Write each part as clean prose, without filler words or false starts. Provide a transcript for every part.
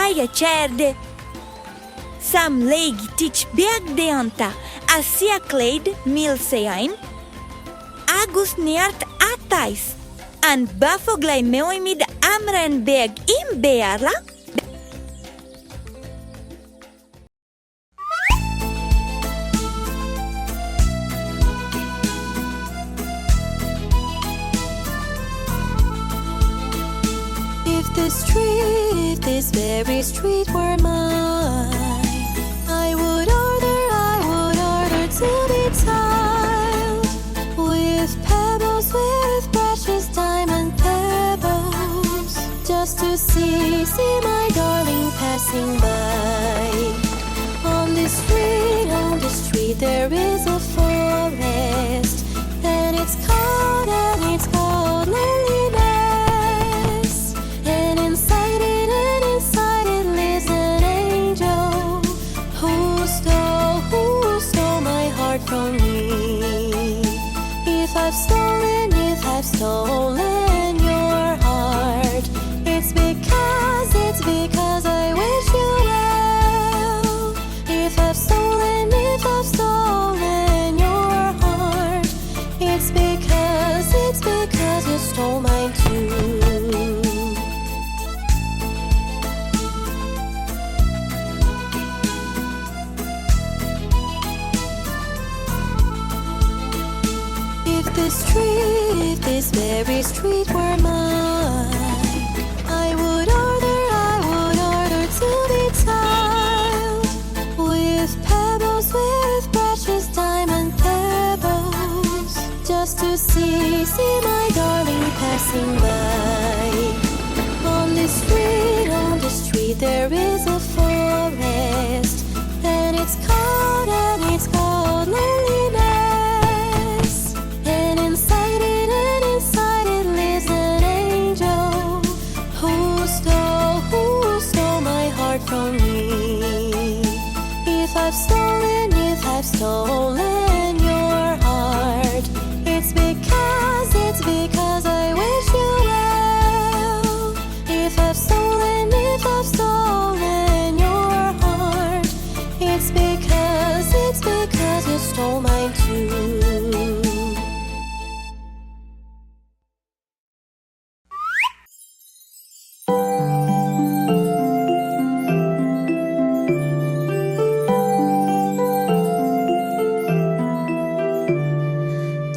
gaia cerde. Sam leig tich beag deanta a Seacláide milseain, agus neart atais, an Foghlaim nóiméad Amhráin beag bhealach, If this very street were mine, I would order to be tiled with pebbles, with precious diamond pebbles, just to see my darling passing by. On the street there is a forest, and it's called loneliness. And inside it lives an angel who stole my heart from me. If I've stolen your heart, it's because I wish you well. If I've stolen your heart, it's because you stole mine too. If this very street were mine, I would order to be tiled with pebbles, with precious diamond pebbles, just to see my darling passing by. On the street there is a forest, and it's called loneliness. And inside it lives an angel who stole my heart from me. If I've stolen your heart, it's because I wish you well. If I've stolen your heart, it's because you stole mine too.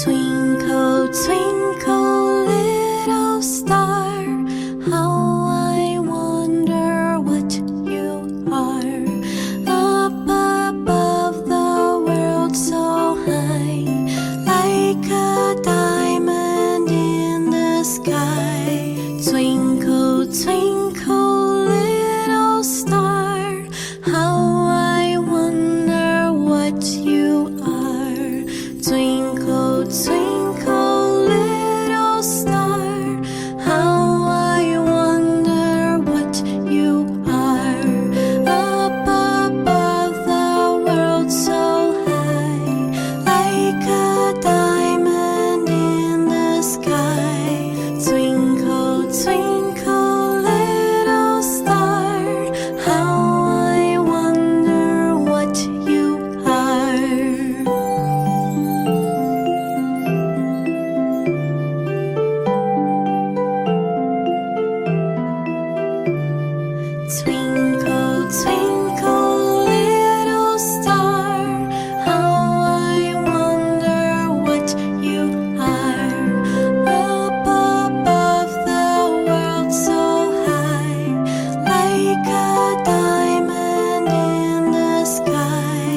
Twinkle, twinkle, little star, how I wonder what you are. Up above the world so high, like a diamond in the sky. Twinkle, twinkle, little star, how I wonder what you are. Twinkle, twinkle, little star, how I wonder what you are. Up above the world so high, like a diamond in the sky. Twinkle, twinkle, little star, how I wonder what you are. Twinkle, twinkle, little star, how I wonder what you are. Up above the world so high, like a diamond in the sky.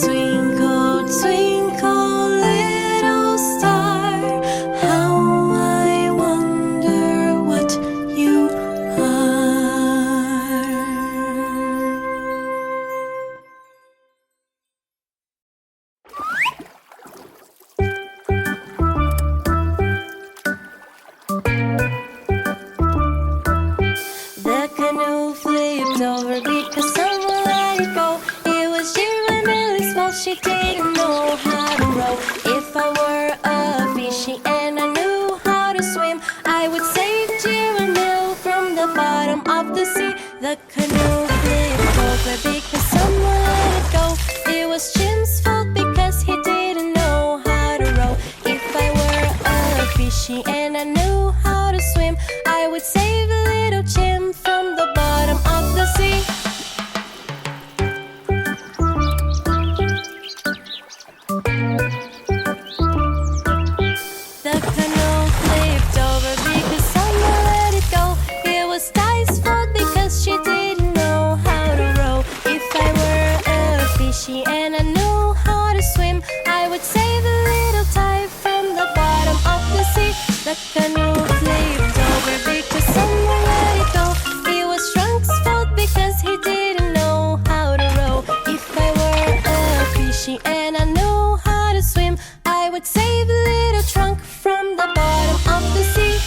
Twinkle, twinkle, little star, how I wonder what you are. The canoe flipped over because someone let it go. It was Giramille's fault, she didn't know how to row. If I were a fishy and I knew how to swim, I would save Giramille from the bottom of the sea. The canoe flipped over because someone let it go. It was Jim's fault because he didn't know how to row. If I were a fishy and I knew how to swim, I would save little Jim from the bottom of the sea. The canoe flipped over because someone let it go. It was Di's fault because she didn't know how to row. If I were a fishy and I knew how to swim, I would save a little Ty from the bottom of the sea. The canoe flipped over because someone let it go. It was Trunk's fault because he didn't know how to row. If I were a fishy and I knew how to swim, I would save a little Trunk from the bottom of the sea.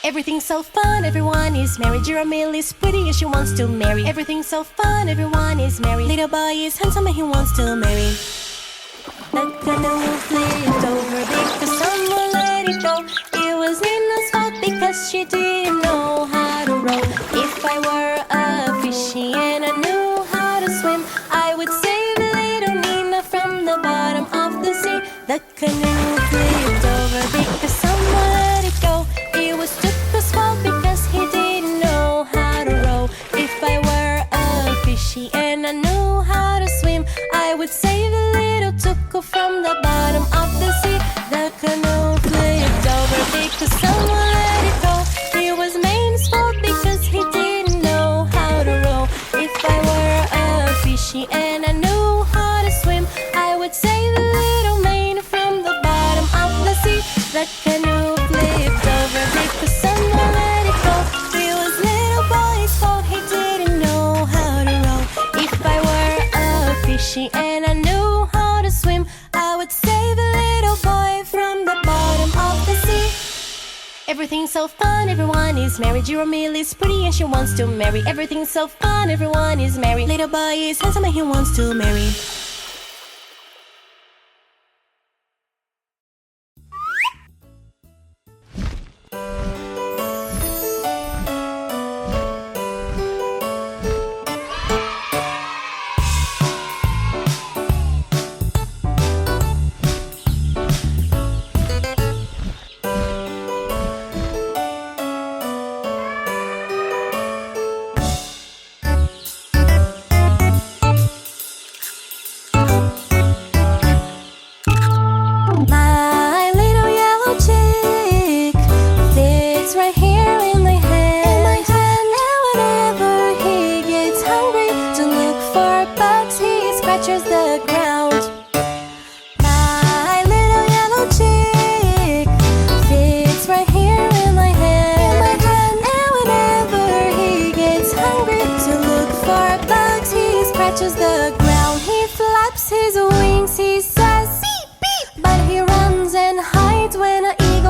Everything's so fun, everyone is merry. Giramille is pretty and she wants to marry. Everything's so fun, everyone is merry. Little boy is handsome and he wants to marry. The canoe flipped over because someone let it go. It was Nina's fault because she didn't know how to row. If I were a fishy and I knew how to swim, I would save little Nina from the bottom of the sea. The canoe flipped over because someone let it go. It was Tuka's fault because he didn't know how to row. If I were a fishy and I knew how to swim, I would save a little Tuka from the bottom of the sea. The canoe flipped over because someone let it go. It was Main's fault because he didn't know how to row. If I were a fishy and I knew how to swim, I would save a little Main from the bottom of the sea. The canoe flipped over because someone let it go. It was little boy's fault, he didn't know how to row. If I were a fishy and I knew how to swim, I would save a little boy from the bottom of the sea. Everything's so fun, everyone is merry. Giramille is pretty and she wants to marry. Everything's so fun, everyone is merry. Little boy is handsome and he wants to marry.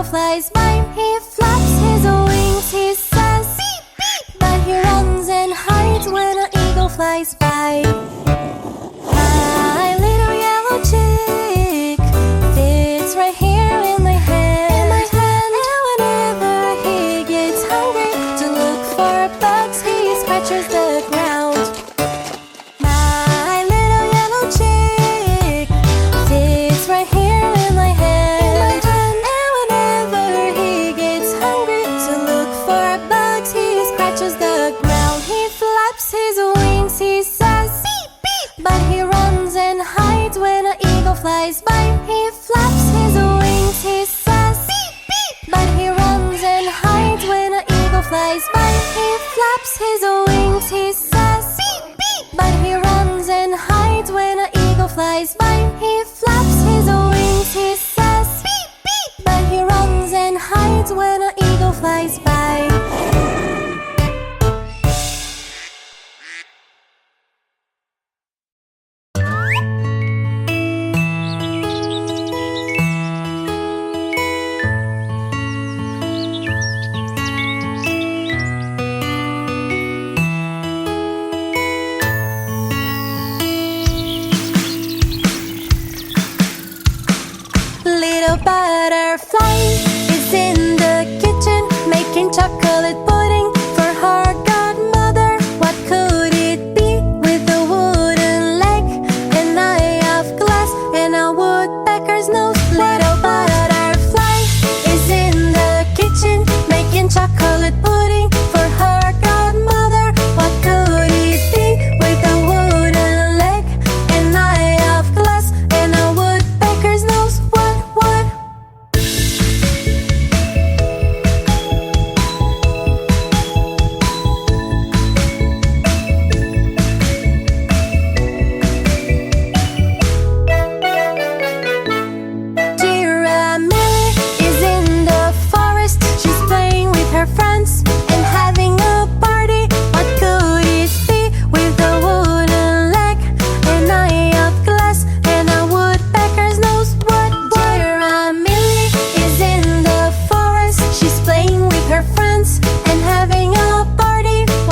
Flies by, he flaps his wings, he says beep beep, but he runs and hides when an eagle flies by. My little yellow chick fits right here in my hand, and whenever he gets hungry to look for bugs, he scratches the ground. My little yellow chick fits right here in my hand. Flies by, he flaps his wings, he says beep beep, but he runs and hides when an eagle flies by. He flaps his wings, he says beep beep, but he runs and hides when an eagle flies by. He flaps his wings, he says beep beep, but he runs and hides when an eagle flies by. Butterfly is in the kitchen making with her friends and having a party.